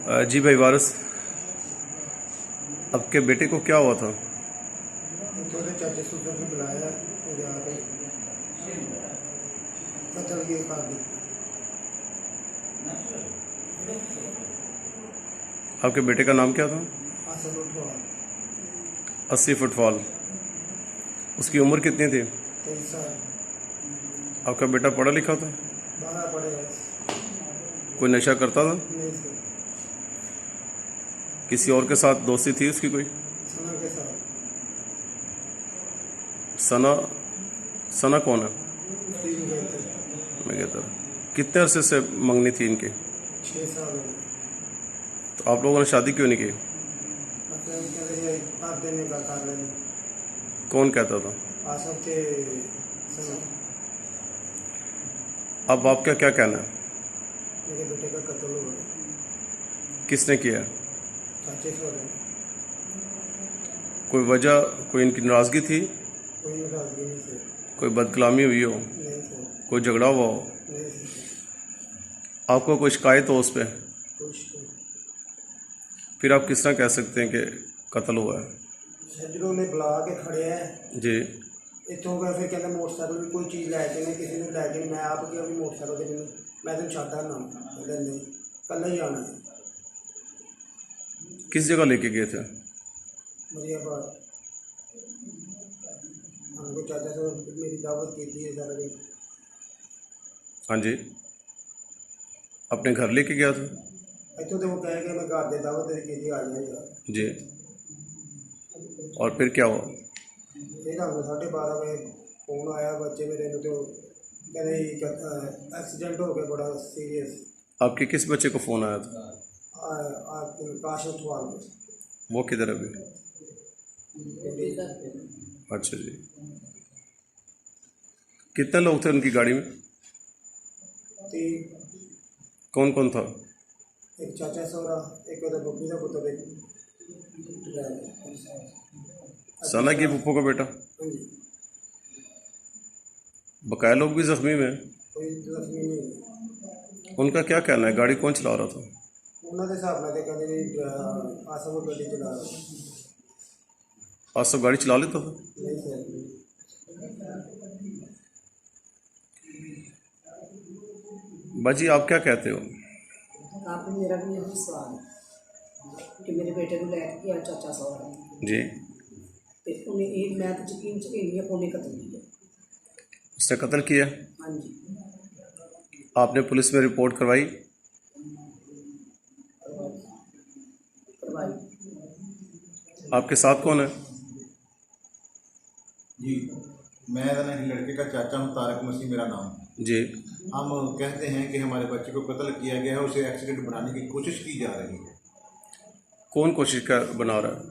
जी भाई वारिस, आपके बेटे को क्या हुआ था? तो चाचा ससुर ने बुलाया और यहाँ पे कतल की कर दी। आपके बेटे का नाम क्या था? आसर उठवा 80 फुटफॉल। उसकी उम्र कितनी थी? 23 साल। आपका बेटा पढ़ा लिखा था? 12 पड़े हैं। कोई नशा करता था? नहीं से किसी और के साथ दोस्ती थी उसकी कोई? सना के साथ सना? सना कौन है? 3 गए थे। मैं कहता कितने अरसे से मंगनी थी इनकी? 6 साल हो गए। तो आप लोगों ने शादी क्यों नहीं की? मतलब कहते हैं आप देने का कर रहे हैं। कौन कहता था? आसर के सना। अब आपका क्या कहना है? मेरे बेटे का कत्ल हुआ है। किसने किया? चाचे से हो रहे। कोई वजह, कोई इनकी नाराज़गी थी? कोई नाराजगी नहीं से। कोई बदकलामी हुई हो? नहीं से। कोई झगड़ा हुआ हो? नहीं से। आपको कोई शिकायत हो उस पर? कुछ तो फिर आप किस तरह कह सकते हैं कि कत्ल हुआ है? सज्जनों ने बुला के खड़े हैं जी। इतों का फिर कहते मोटरसाइकिल भी कोई चीज़ लैके नहीं किसी ने लैके नहीं। मैं आप क्या भी मोटरसाइकिल से नहीं मैं तुम छाता ना कहते नहीं कल ही आना है। किस जगह लेके गए थे? मरियाबाद हमको चाचा से मेरी दावत की थी सारा दिन। हाँ जी। अपने घर लेके गया था? इतों तो वो कहे कि मैं घर दे दावत की थी आ जाएगा। जी। और फिर क्या हुआ? फिर हमको 12:30 बजे फोन आया बच्चे मेरे ने तो कहते एक्सीडेंट हो गया बड़ा सीरियस। आपके किस बच्चे को फ़ोन आया था? काश उठवा वो किधर है अभी? अच्छा जी। कितने लोग थे उनकी गाड़ी में? कौन कौन था? एक चाचा सौरा एक उधर बब्बी का पुत्र एक सना की फूफो का बेटा? हाँ जी। बकाया लोग भी जख्मी में हैं। कोई जख्मी नहीं। उनका क्या कहना है? गाड़ी कौन चला रहा था? उन्होंने हिसाब ਨਾਲ कहते जी आसम को गड्डी चला रहा आज सब गाड़ी चला लेता था? नहीं सर। बाजी आप क्या कहते हो? आप मेरा भी यही सवाल है कि मेरे बेटे को लैके गया चाचा सौरा जी। तो उन्हें एक मैं तो यकीन च नहीं है उन्हें कतल किया। उसने कत्ल किया? हाँ जी। आपने पुलिस में रिपोर्ट करवाई? करवाई। आपके साथ कौन है? जी, मैं लड़के का चाचा हूँ, तारक मसीह मेरा नाम है। जी। हम कहते हैं कि हमारे बच्चे को कत्ल किया गया है, उसे एक्सीडेंट बनाने की कोशिश की जा रही है। कौन कोशिश कर बना रहा है?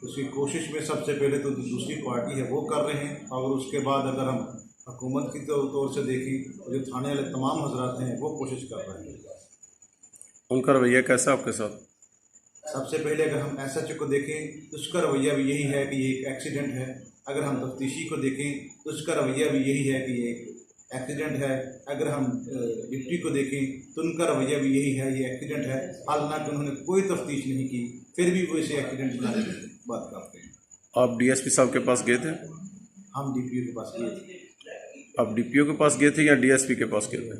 उसकी कोशिश में सबसे पहले तो दूसरी पार्टी है वो कर रहे हैं, और उसके बाद अगर हम हुकूमत की तौर से देखें तो जो थाने वाले तमाम हजरात हैं वो कोशिश कर रहे हैं। उनका रवैया कैसा आपके साथ? सबसे पहले अगर हम SHO को देखें तो उसका रवैया भी यही है कि ये एक एक्सीडेंट है। अगर हम तफ्तीशी को देखें तो उसका रवैया भी यही है कि ये एक्सीडेंट है। अगर हम डिप्टी को देखें तो उनका रवैया भी यही है, ये एक्सीडेंट है। हालांकि उन्होंने कोई तफ्तीश नहीं की, फिर भी वो इसे एक्सीडेंट बनाने की बात करते हैं। आप DSP साहब के पास गए थे? हम DPO के पास गए थे। आप DPO के पास गए थे या DSP के पास गए थे?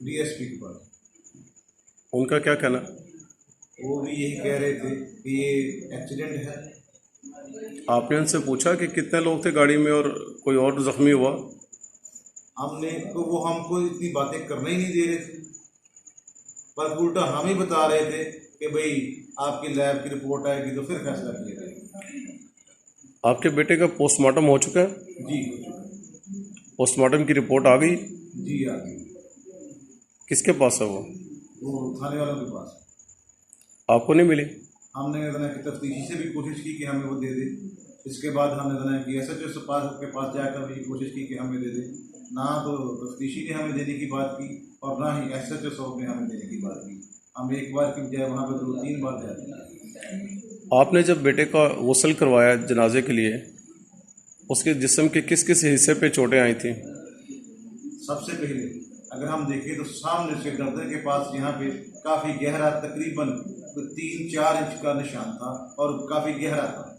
DSP के पास। उनका क्या कहना? वो भी यही कह रहे थे कि ये एक्सीडेंट है। आपने उनसे पूछा कि कितने लोग थे गाड़ी में और कोई और जख्मी हुआ? हमने तो वो हमको इतनी बातें करने ही नहीं दे रहे थे, पर उल्टा हम ही बता रहे थे कि भाई आपकी लैब की रिपोर्ट आएगी तो फिर फैसला किया जाएगा। आपके बेटे का पोस्टमार्टम हो चुका है? जी पोस्टमार्टम की रिपोर्ट आ गई? जी आ गई। किसके पास है वो? थाने वालों के पास। आपको नहीं मिली? हमने कि तफ्तीशी से भी कोशिश की कि हमें वो दे दे। इसके बाद हमने कि SHO के पास जाकर भी कोशिश की कि हमें दे दे। ना तो तफ्तीशी ने हमें देने की बात की और ना ही SHO साहब ने हमें देने की बात की। हम एक बार की बजाय वहाँ पर 2-3 बार जाते। आपने जब बेटे का गस्ल करवाया जनाजे के लिए, उसके जिस्म के किस किस हिस्से पे चोटें आई थी? सबसे पहले अगर हम देखें तो सामने से गर्दन के पास यहाँ पे काफ़ी गहरा, तकरीबन 3-4 इंच का निशान था और काफ़ी गहरा था।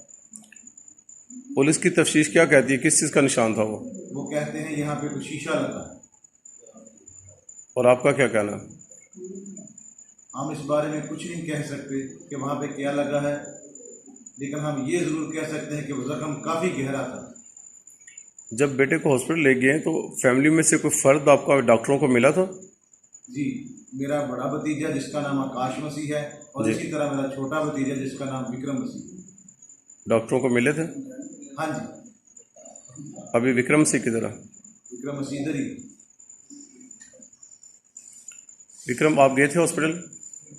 पुलिस की तफ्तीश क्या कहती है, किस चीज़ का निशान था वो? वो कहते हैं यहाँ पे कोई शीशा लगा है। और आपका क्या कहना है? हम इस बारे में कुछ नहीं कह सकते कि वहाँ पे क्या लगा है, लेकिन हम ये ज़रूर कह सकते हैं कि वो ज़ख्म काफ़ी गहरा था। जब बेटे को हॉस्पिटल ले गए तो फैमिली में से कोई फ़र्द आपका डॉक्टरों को मिला था? जी, मेरा बड़ा भतीजा जिसका नाम आकाश मसीह है और जी। इसी तरह मेरा छोटा भतीजा जिसका नाम विक्रम मसीह है। डॉक्टरों को मिले थे? हाँ जी, अभी विक्रम सिंह की तरह। विक्रम मसीह इधर ही। विक्रम, आप गए थे हॉस्पिटल?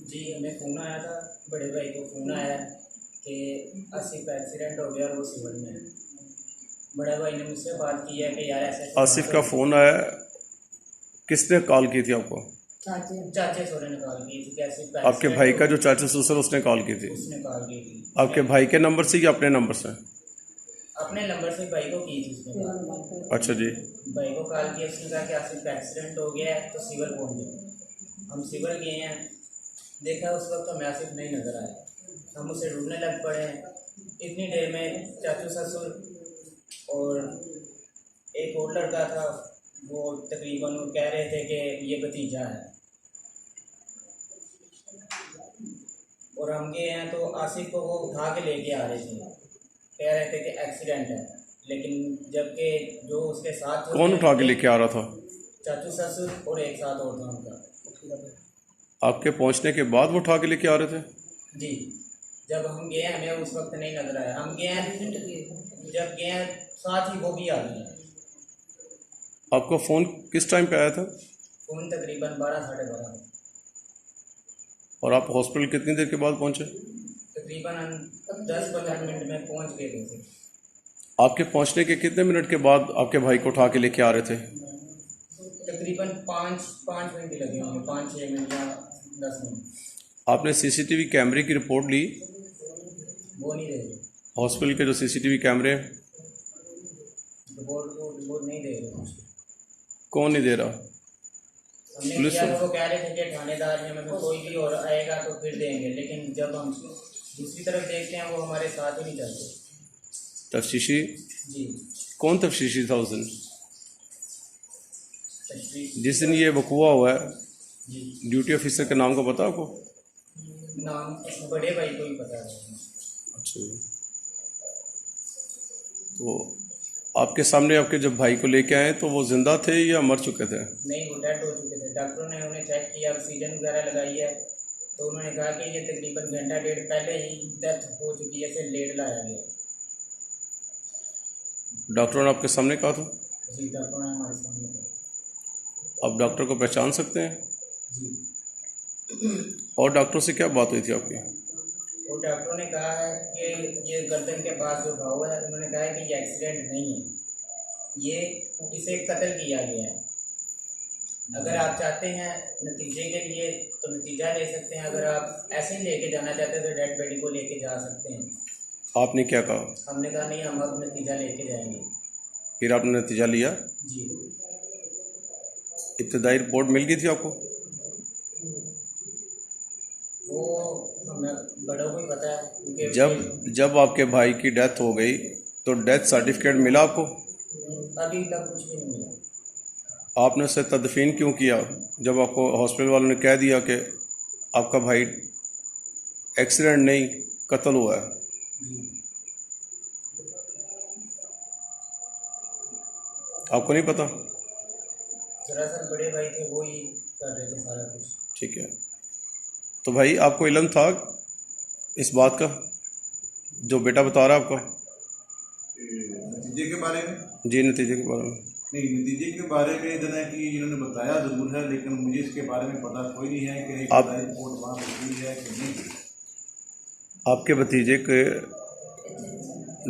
जी, हमें फ़ोन आया था, बड़े भाई को फ़ोन आया कि आसिफ का एक्सीडेंट हो गया और वो सिविल में है। बड़े भाई ने मुझसे बात की है कि यार ऐसे आसिफ का फ़ोन आया, किसने कॉल की थी आपको? चाचे सोरे ने कॉल की थी कि आसिफ का आपके भाई का जो चाचा ससुर उसने कॉल की थी? उसने कॉल की थी। आपके भाई के नंबर से या अपने नंबर से? अपने नंबर से भाई को की थी उसने कॉल। अच्छा जी। भाई को कॉल किया, उसने कहा कि आसिफ का एक्सीडेंट हो गया है तो सिविल पहुँच जाओ। हम सिविल गए हैं, देखा उस वक्त तो आसिफ नहीं नज़र आया, हम उसे ढूंढने लग पड़े हैं। इतनी देर में चाचू ससुर और एक और लड़का था, वो तकरीबन वो कह रहे थे कि ये भतीजा है। और हम गए हैं तो आसिफ को वो उठा के लेके आ रहे थे, कह रहे थे कि एक्सीडेंट है, लेकिन जबकि जो उसके साथ कौन उठा के लेके आ रहा था? चाचू ससुर और एक साथ और था उनका। आपके पहुंचने के बाद वो उठा के लेके आ रहे थे? जी, जब हम गए हमें उस वक्त नहीं नजर आया। हम गए हैं, जब गए हैं साथ ही वो भी आ गए। आपका फ़ोन किस टाइम पे आया था? फ़ोन तकरीबन 12-12:30, और आप हॉस्पिटल कितनी देर के बाद पहुंचे? तकरीबन हम 10-15 मिनट में पहुंच गए थे। आपके पहुंचने के कितने मिनट के बाद आपके भाई को उठा के लेके आ रहे थे? तकरीबन 5 मिनट लगे होंगे, 5-6 मिनट या 10 मिनट। आपने सीसीटीवी कैमरे की रिपोर्ट ली? वो नहीं दे रहे, हॉस्पिटल के जो सीसीटीवी कैमरे हैं, रिपोर्ट नहीं दे रहे मुझे। कौन नहीं दे रहा? हमने पुलिस किया को- तो वो कह रहे थे कि थानेदार में मतलब कोई भी और आएगा तो फिर देंगे, लेकिन जब हम दूसरी तरफ देखते हैं वो हमारे साथ ही नहीं चलते। तफ्तीशी? जी, कौन तफ्तीशी था उस दिन? तशरीफ। जिस दिन ये वकूआ हुआ है, जी, ड्यूटी ऑफिसर के नाम का पता आपको? नाम बड़े भाई को ही पता है। अच्छा जी। तो आपके सामने आपके जब भाई को लेके आए तो वो जिंदा थे या मर चुके थे? नहीं, वो डेड हो चुके थे। डॉक्टरों ने उन्हें चेक किया, ऑक्सीजन वगैरह लगाई है, तो उन्होंने कहा कि ये तकरीबन घंटा डेढ़ पहले ही डेथ हो चुकी है, इसे लेट लाया गया। डॉक्टरों ने आपके सामने कहा था? जी, डॉक्टरों ने हमारे सामने कहा। आप डॉक्टर को पहचान सकते हैं? जी, और डॉक्टरों से क्या बात हुई थी आपकी? और डॉक्टरों ने कहा है कि ये गर्दन के पास जो घाव है, उन्होंने कहा है कि ये एक्सीडेंट नहीं है, ये इसे कत्ल किया गया है। अगर आप चाहते हैं नतीजे के लिए तो नतीजा ले सकते हैं, अगर आप ऐसे ही लेके जाना चाहते हैं तो डेड बॉडी को लेके जा सकते हैं। आपने क्या कहा? हमने कहा नहीं, हम अब नतीजा लेके जाएंगे। फिर आपने नतीजा लिया? जी, इब्तदाई रिपोर्ट मिल गई थी आपको? वो हमें बड़ों को ही पता है, क्योंकि जब आपके भाई की डेथ हो गई तो डेथ सर्टिफिकेट मिला आपको? अभी तक कुछ भी नहीं मिला। आपने उसे तदफीन क्यों किया जब आपको हॉस्पिटल वालों ने कह दिया कि आपका भाई एक्सीडेंट नहीं कत्ल हुआ है? आपको नहीं पता? दरअसल बड़े भाई थे, वो ही कर रहे थे सारा कुछ। ठीक है, तो भाई आपको इल्म था इस बात का जो बेटा बता रहा है आपका? नतीजे के बारे में जी, नतीजे के बारे में? नहीं, नतीजे के बारे में इतना है कि इन्होंने बताया ज़रूर है, लेकिन मुझे इसके बारे में पता कोई नहीं है कि आप- रिपोर्ट वहाँ पर हुई है कि नहीं। आपके भतीजे के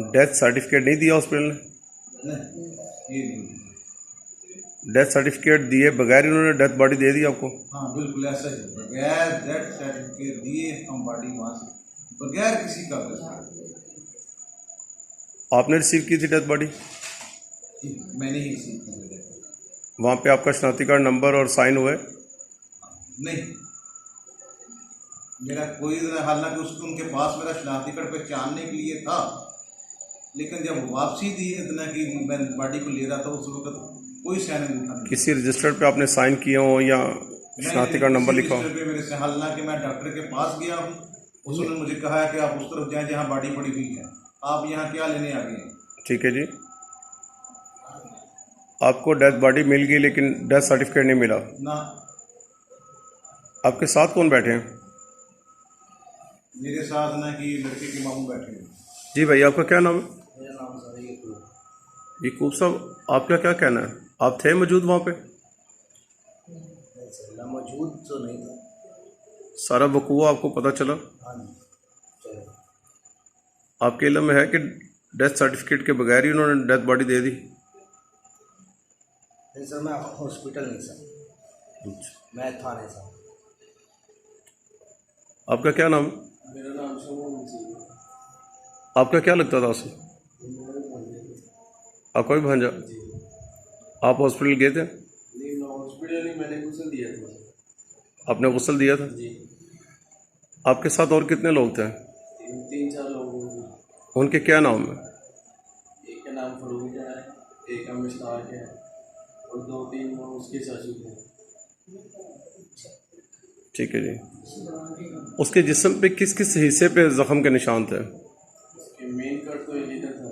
डेथ सर्टिफिकेट नहीं दिया हॉस्पिटल ने? नहीं, ये नहीं। डेथ सर्टिफिकेट दिए बगैर इन्होंने डेथ बॉडी दे दी आपको? हाँ, बिल्कुल ऐसा ही। बगैर डेथ सर्टिफिकेट दिए हम बॉडी वहाँ से बगैर किसी कागज आपने रिसीव की थी डेथ बॉडी? मैंने ही रिसीव की है। वहाँ पे आपका शनाख्ती कार्ड नंबर और साइन हुए? नहीं, मेरा कोई हालांकि उसको उनके पास मेरा शनाख्ती कार्ड पहचानने के लिए था, लेकिन जब वापसी दी इतना कि मैं बॉडी को ले रहा था उस वक्त कोई साइन नहीं था। किसी रजिस्टर पे आपने साइन किए हो या शनाख्ती कार्ड नंबर लिखा हो? पे मेरे से हालांकि मैं डॉक्टर के पास गया हूँ, उसने मुझे कहा है कि आप उस तरफ जाएं जहाँ बॉडी पड़ी हुई है, आप यहाँ क्या लेने आ गए हैं? ठीक है जी। आपको डेथ बॉडी मिल गई लेकिन डेथ सर्टिफिकेट नहीं मिला। ना, आपके साथ कौन बैठे हैं? मेरे साथ ना कि लड़के के मामू बैठे हैं। जी भाई, आपका क्या नाम है? मेरा नाम सर यकूब साहब, आपका क्या कहना है? आप थे मौजूद वहाँ पे? मैं मौजूद तो नहीं था। सारा वकूआ आपको पता चला? हाँ जी, चलो। आपके इल्म में है कि डेथ सर्टिफिकेट के बगैर ही उन्होंने डेथ बॉडी दे दी? नहीं सर, मैं हॉस्पिटल नहीं सर, मैं थाने सर। आपका क्या नाम है? मेरा नाम शोभा। आपका क्या लगता था उसे? आपका भी भांजा? आप हॉस्पिटल गए थे? नहीं, मैं हॉस्पिटल नहीं, मैंने गुस्ल दिया था। आपने गुस्ल दिया था? जी, आपके साथ और कितने लोग थे? 3-4 लोग होंगे। उनके क्या नाम है? एक का नाम फरूक है, एक का मुश्ताक है और 2-3 उसके चाचू थे। ठीक है जी। उसके जिस्म पे किस किस हिस्से पे जख्म के निशान थे? उसके मेन कट तो इधर था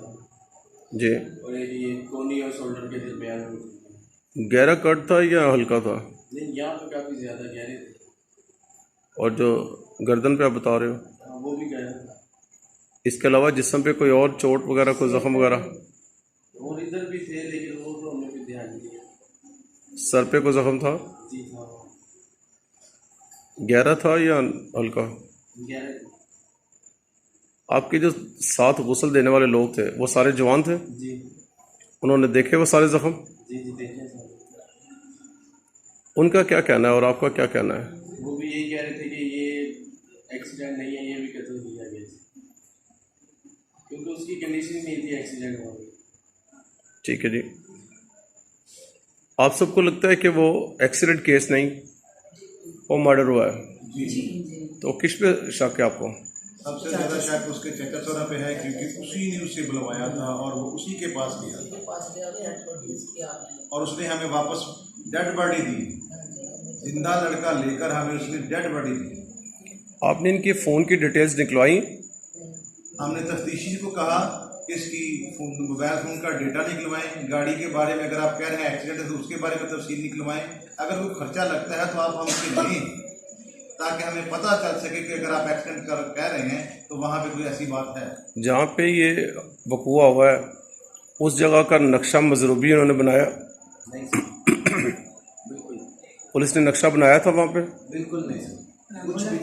जी। और एक ये कोनी और शोल्डर के दरमियान में थी। गहरा कट था या हल्का था? नहीं, यहाँ पे काफ़ी ज़्यादा गहरे थे। और जो गर्दन पे आप बता रहे हो, हाँ, वो भी गहरा था। इसके अलावा जिस्म पे कोई और चोट वगैरह, कोई जख्म वगैरह? और इधर भी थे लेकिन वो तो हमने भी ध्यान नहीं दिया। सर पे कोई जख्म था? जी था, गहरा था या हल्का? गहरे। आपके जो साथ गुस्ल देने वाले लोग थे वो सारे जवान थे? जी उन्होंने देखे वो सारे जख्म? जी जी, देखे सर। उनका क्या कहना है और आपका क्या कहना है? वो भी यही कह रहे थे कि ये एक्सीडेंट नहीं है, ये भी कत्ल किया गया, क्योंकि उसकी कंडीशन नहीं थी एक्सीडेंट होने। ठीक है जी। आप सबको लगता है कि वो एक्सीडेंट केस नहीं, वो मर्डर हुआ है, तो किस पे शक है आपको? सबसे ज़्यादा शक उसके चचा सोरा पे है, क्योंकि उसी ने उसे बुलवाया था और वो उसी के पास गया और उसने हमें वापस डेड बॉडी दी। जिंदा लड़का लेकर हमें उसने डेड बॉडी दी। आपने इनके फ़ोन की डिटेल्स निकलवाई? हमने तफ्तीशी को कहा कि इसकी मोबाइल फ़ोन का डेटा निकलवाएं, गाड़ी के बारे में अगर आप कह रहे हैं एक्सीडेंट है तो उसके बारे में तफसील निकलवाएं, अगर कोई खर्चा लगता है तो आप हमसे लें ताकि हमें पता चल सके कि अगर आप एक्सीडेंट कर कह रहे हैं तो वहाँ पे कोई ऐसी बात है। जहाँ पे ये वकूआ हुआ है उस जगह का नक्शा मजरूबी उन्होंने बनाया? नहीं सर, बिल्कुल पुलिस ने नक्शा बनाया था वहाँ पे? बिल्कुल नहीं सर, कुछ भी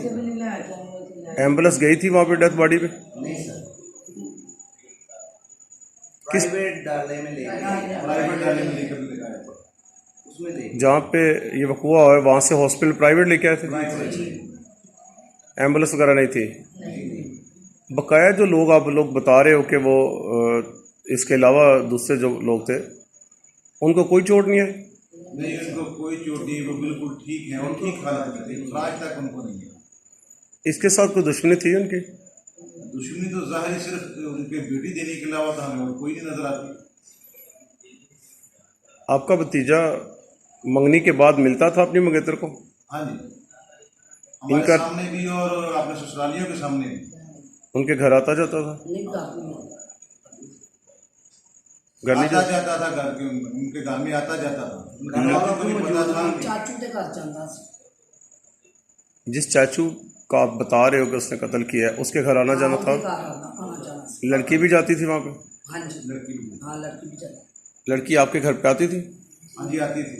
एम्बुलेंस गई थी वहाँ पे डेथ बॉडी पे? नहीं सर। किस प्राइवेट डाले में ले प्राइवेट डाले में लेकर लगाया था। उसमें ले जहाँ पे ये वकूआ हुआ है वहाँ से हॉस्पिटल प्राइवेट लेके आए थे? एम्बुलेंस वगैरह नहीं थी? बकाया जो लोग आप लोग बता रहे हो कि वो इसके अलावा दूसरे जो लोग थे उनको कोई चोट नहीं है? नहीं, उनको कोई चोट नहीं, वो बिल्कुल ठीक है और ठीक हालत में थे, आज तक उनको नहीं है। इसके साथ कोई दुश्मनी थी उनकी? दुश्मनी तो जाहिर सिर्फ उनके बेटी देने के अलावा तो हमें और कोई नहीं नजर आती। आपका भतीजा मंगनी के बाद मिलता था अपनी मंगेतर को? हाँ जी, हमारे इनका- सामने भी और अपने ससुरालियों के सामने भी। उनके घर आता जाता था? घर नहीं आता जाता? जाता था, घर के उनके घर में आता जाता था। घर वालों को भी पता था। ਚਾਚੂ ਦੇ ਘਰ ਜਾਂਦਾ ਸੀ। जिस चाचू का आप बता रहे हो कि उसने कत्ल किया है उसके घर आना जाना था? ਉਹਦੇ ਘਰ ਆਉਣਾ ਜਾਣਾ ਸੀ। लड़की भी जाती थी वहाँ पे? ਹਾਂਜੀ, लड़की भी, ਹਾਂ ਲੜਕੀ ਵੀ ਜਾਂਦੀ। लड़की आपके घर पे आती थी? हाँ जी, आती थी।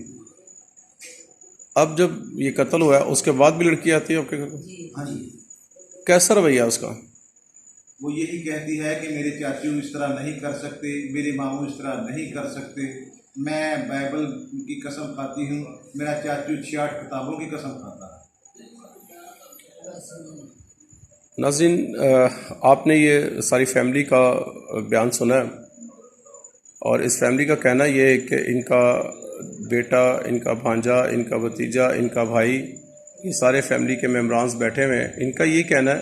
अब जब ये कत्ल हुआ है उसके बाद भी लड़की आती है आपके घर पे? हाँ जी, कैसा रवैया उसका? वो यही कहती है कि मेरे चाचू इस तरह नहीं कर सकते, मेरे मामू इस तरह नहीं कर सकते। मैं बाइबल की कसम खाती हूँ, मेरा चाचू 66 किताबों की कसम खाता है। नाज़रीन, आपने ये सारी फैमिली का बयान सुना है और इस फैमिली का कहना ये है कि इनका बेटा, इनका भांजा, इनका भतीजा, इनका भाई, ये सारे फैमिली के मेम्बरान्स बैठे हुए हैं। इनका ये कहना है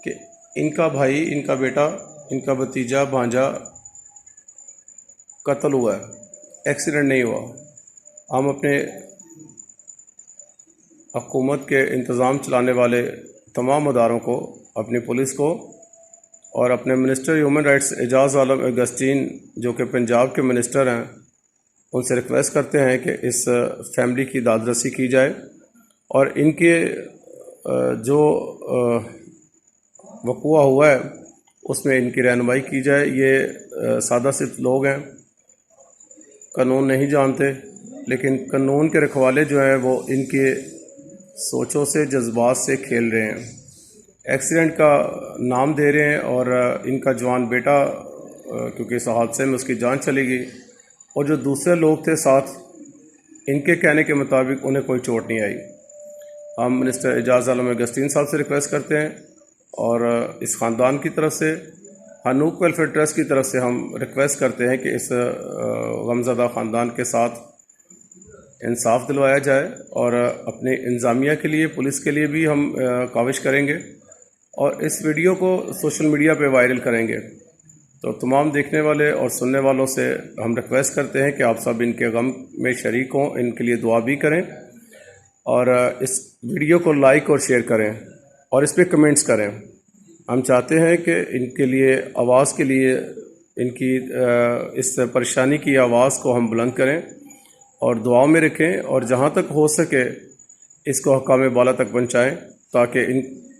कि इनका भाई, इनका बेटा, इनका भतीजा, भांजा कत्ल हुआ है, एक्सीडेंट नहीं हुआ। हम अपने हुकूमत के इंतज़ाम चलाने वाले तमाम अदारों को, अपनी पुलिस को और अपने मिनिस्टर ह्यूमन राइट्स एजाज़ आलम अगस्तीन जो कि पंजाब के मिनिस्टर हैं, उनसे रिक्वेस्ट करते हैं कि इस फैमिली की दादरसी की जाए और इनके जो वक़ुआ हुआ है उसमें इनकी रहनुमाई की जाए। ये सादा सिर्फ लोग हैं, कानून नहीं जानते, लेकिन कानून के रखवाले जो हैं वो इनके सोचों से, जज्बात से खेल रहे हैं। एक्सीडेंट का नाम दे रहे हैं और इनका जवान बेटा, क्योंकि इस हादसे में उसकी जान चली गई, और जो दूसरे लोग थे साथ, इनके कहने के मुताबिक उन्हें कोई चोट नहीं आई। हम मिनिस्टर एजाज़ आलम अगस्तीन साहब से रिक्वेस्ट करते हैं और इस ख़ानदान की तरफ से, हनूक वेलफेयर ट्रस्ट की तरफ से हम रिक्वेस्ट करते हैं कि इस गमज़दा ख़ानदान के साथ इंसाफ दिलवाया जाए और अपने इंतज़ामिया के लिए, पुलिस के लिए भी हम काविश करेंगे और इस वीडियो को सोशल मीडिया पे वायरल करेंगे। तो तमाम देखने वाले और सुनने वालों से हम रिक्वेस्ट करते हैं कि आप सब इनके गम में शरीक हों, इनके लिए दुआ भी करें और इस वीडियो को लाइक और शेयर करें और इस पर कमेंट्स करें। हम चाहते हैं कि इनके लिए, आवाज़ के लिए, इनकी इस परेशानी की आवाज़ को हम बुलंद करें और दुआओं में रखें और जहाँ तक हो सके इसको हकाम बाला तक पहुँचाएँ ताकि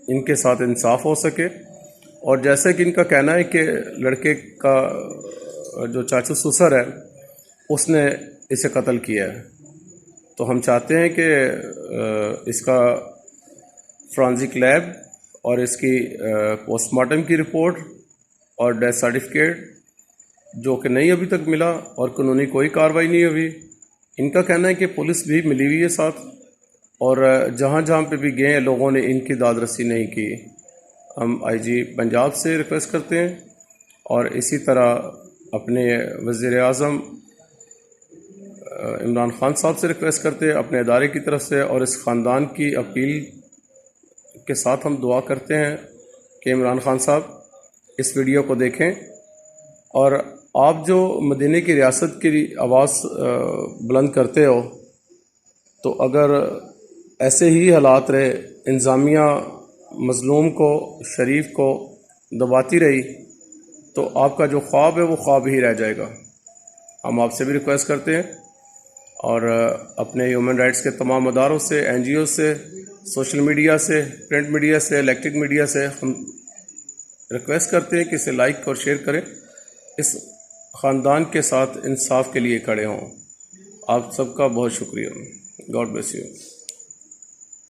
इनके साथ इंसाफ हो सके। और जैसे कि इनका कहना है कि लड़के का जो चाचू ससुर है उसने इसे कत्ल किया है, तो हम चाहते हैं कि इसका फॉरेंसिक लैब और इसकी पोस्टमार्टम की रिपोर्ट और डेथ सर्टिफिकेट, जो कि नहीं अभी तक मिला और कानूनी कोई कार्रवाई नहीं हुई। इनका कहना है कि पुलिस भी मिली हुई है साथ और जहाँ जहाँ पे भी गए लोगों ने इनकी दादरसी नहीं की। हम आईजी पंजाब से रिक्वेस्ट करते हैं और इसी तरह अपने वज़ीर आज़म इमरान ख़ान साहब से रिक्वेस्ट करते हैं अपने इदारे की तरफ से, और इस ख़ानदान की अपील के साथ हम दुआ करते हैं कि इमरान ख़ान साहब इस वीडियो को देखें और आप जो मदीने की रियासत की आवाज़ बुलंद करते हो, तो अगर ऐसे ही हालात रहे, इंतज़ामिया मज़लूम को, शरीफ को दबाती रही, तो आपका जो ख्वाब है वो ख्वाब ही रह जाएगा। हम आपसे भी रिक्वेस्ट करते हैं और अपने ह्यूमन राइट्स के तमाम अदारों से, NGO से, सोशल मीडिया से, प्रिंट मीडिया से, इलेक्ट्रिक मीडिया से हम रिक्वेस्ट करते हैं कि इसे लाइक और शेयर करें, इस ख़ानदान के साथ इंसाफ के लिए खड़े हों। आप सबका बहुत शुक्रिया। God bless you.